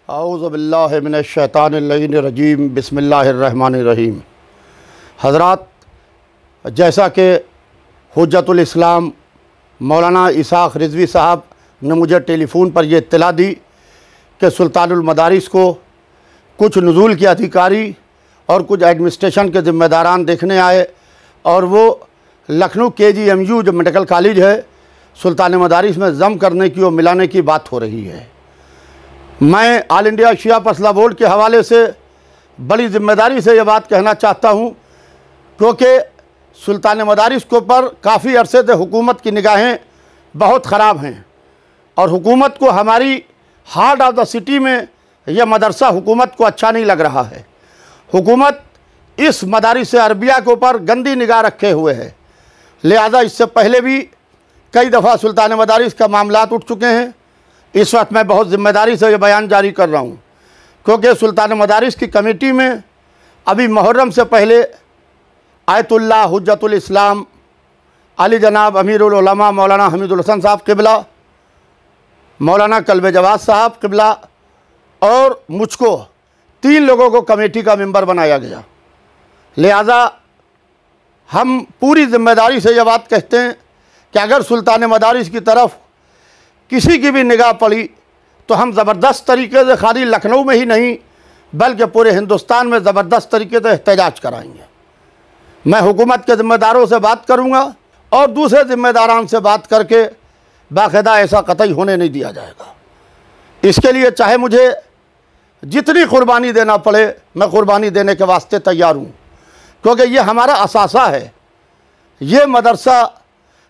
औज़ु बिल्लाहि मिनश्शैतानिर्रजीम बिस्मिल्लाहिर्रहमानिर्रहीम। हज़रात, जैसा कि हुज्जतुल इस्लाम मौलाना इसाक़ रिज़वी साहब ने मुझे टेलीफ़ोन पर यह इत्तला दी कि सुल्तानुल मदारिस को कुछ नुज़ूल के अधिकारी और कुछ एडमिनिस्ट्रेशन के ज़िम्मेदारान देखने आए और वो लखनऊ KGMU जो मेडिकल कॉलेज है सुल्तान मदारिस में जम करने की और मिलाने की बात हो रही है। मैं ऑल इंडिया शिया फसला बोर्ड के हवाले से बड़ी ज़िम्मेदारी से ये बात कहना चाहता हूँ, क्योंकि सुल्तान मदारिस के ऊपर काफ़ी अरसे से हुकूमत की निगाहें बहुत ख़राब हैं और हुकूमत को हमारी हार्ट ऑफ द सिटी में यह मदरसा हुकूमत को अच्छा नहीं लग रहा है। हुकूमत इस मदारिस अरबिया के ऊपर गंदी निगाह रखे हुए है, लिहाजा इससे पहले भी कई दफ़ा सुल्तान मदारिस का मामलात उठ चुके हैं। इस वक्त मैं बहुत ज़िम्मेदारी से ये बयान जारी कर रहा हूँ, क्योंकि सुल्तान मदारिस की कमेटी में अभी मुहर्रम से पहले आयतुल्लाह हुज्जतुल इस्लाम अली जनाब अमीरुल उलमा मौलाना हमीदुल हसन साहब क़िबला, मौलाना कल्बे जवाद साहब क़िबला और मुझको 3 लोगों को कमेटी का मेंबर बनाया गया। लिहाजा हम पूरी ज़िम्मेदारी से यह बात कहते हैं कि अगर सुल्तान मदारिस की तरफ किसी की भी निगाह पड़ी तो हम ज़बरदस्त तरीके से खाली लखनऊ में ही नहीं बल्कि पूरे हिंदुस्तान में ज़बरदस्त तरीके से एहतजाज कराएंगे। मैं हुकूमत के ज़िम्मेदारों से बात करूँगा और दूसरे ज़िम्मेदारान से बात करके बाकायदा ऐसा कतई होने नहीं दिया जाएगा। इसके लिए चाहे मुझे जितनी कुर्बानी देना पड़े मैं कुर्बानी देने के वास्ते तैयार हूँ, क्योंकि ये हमारा असासा है। ये मदरसा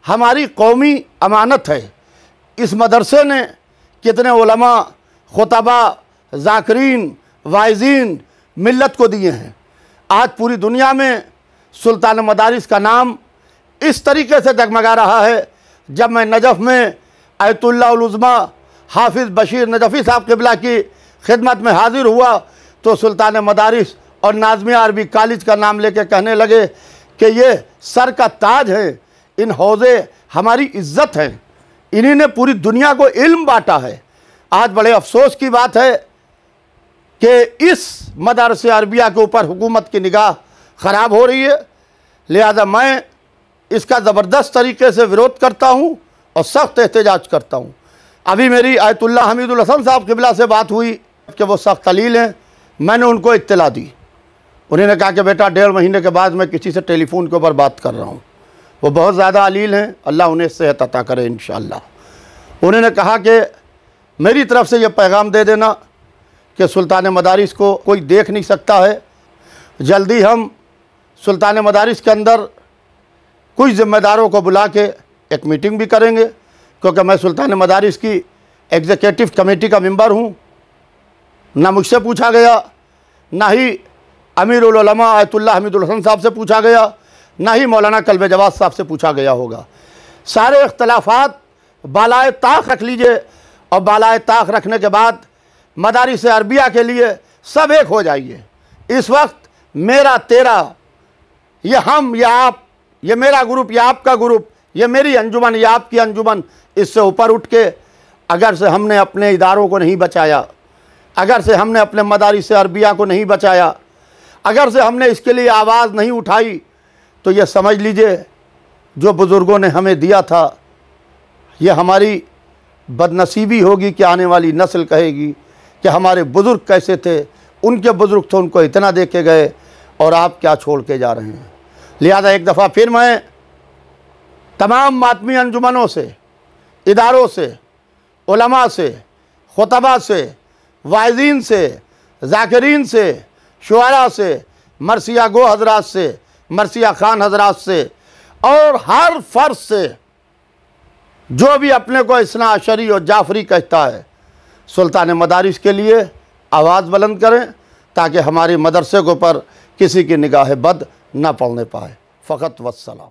हमारी कौमी अमानत है। इस मदरसे ने कितने उलमा, खुतबा, ज़ाकिरीन, वाइज़ीन मिल्लत को दिए हैं। आज पूरी दुनिया में सुल्तान मदारिस का नाम इस तरीके से जगमगा रहा है। जब मैं नजफ़ में आयतुल्लाह उल उज़्मा हाफिज़ बशीर नजफ़ी साहब क़िबला की खिदमत में हाज़िर हुआ तो सुल्तान मदारिस और नाज़िमिया अरबी कॉलेज का नाम लेके कहने लगे कि ये सर का ताज है, इन हौज़े हमारी इज़्ज़त है, इन्हीं ने पूरी दुनिया को इल्म बांटा है। आज बड़े अफसोस की बात है कि इस मदरसे अरबिया के ऊपर हुकूमत की निगाह ख़राब हो रही है। लिहाजा मैं इसका ज़बरदस्त तरीके से विरोध करता हूँ और सख्त एहतजाज करता हूँ। अभी मेरी आयतुल्लाह हमीदुल हसन साहब क़िबला से बात हुई कि वो सख्त अलील हैं। मैंने उनको इत्तला दी, उन्होंने कहा कि बेटा 1.5 महीने के बाद मैं किसी से टेलीफोन के ऊपर बात कर रहा हूँ। वो बहुत ज़्यादा अलील हैं, अल्लाह उन्हें सेहत अता करे इंशाअल्लाह। उन्होंने कहा कि मेरी तरफ़ से ये पैगाम दे देना कि सुल्तान मदारिस को कोई देख नहीं सकता है। जल्दी हम सुल्तान मदारिस के अंदर कुछ ज़िम्मेदारों को बुला के एक मीटिंग भी करेंगे, क्योंकि मैं सुल्तान मदारिस की एग्जीक्यूटिव कमेटी का मेंबर हूँ। ना मुझसे पूछा गया, ना ही अमीरुल उलमा आयतुल्लाह हमीदुल हसन साहब से पूछा गया, ना ही मौलाना कल्बे जवाद साहब से पूछा गया होगा। सारे इख्तलाफात बालाए ताक़ रख लीजिए और बालाए ताक़ रखने के बाद मदारिस अरबिया के लिए सब एक हो जाइए। इस वक्त मेरा तेरा, ये हम या आप, ये मेरा ग्रुप या आपका ग्रुप, ये मेरी अंजुमन या आपकी अंजुमन, इससे ऊपर उठ के अगर से हमने अपने इदारों को नहीं बचाया, अगर से हमने अपने मदारिस अरबिया को नहीं बचाया, अगर से हमने इसके लिए आवाज़ नहीं उठाई, तो ये समझ लीजिए जो बुज़ुर्गों ने हमें दिया था ये हमारी बदनसीबी होगी कि आने वाली नस्ल कहेगी कि हमारे बुज़ुर्ग कैसे थे, उनके बुज़ुर्ग थे, उनको इतना दे के गए और आप क्या छोड़ के जा रहे हैं। लिहाजा एक दफ़ा फिर मैं तमाम मातमी अंजुमनों से, इदारों से, उलमा से, खुतबा से, वाइज़ीन से, ज़ाकिरीन से, शुआरा से, मरसिया गो हज़रात से, मरसिया ख़ान हज़रात से और हर फ़र्द से जो भी अपने को इस्ना अशरी और जाफरी कहता है, सुल्तान मदारिस के लिए आवाज़ बुलंद करें ताकि हमारे मदरसे के ऊपर किसी की निगाह बद न पड़ने पाए। फ़क़त वस्सलाम।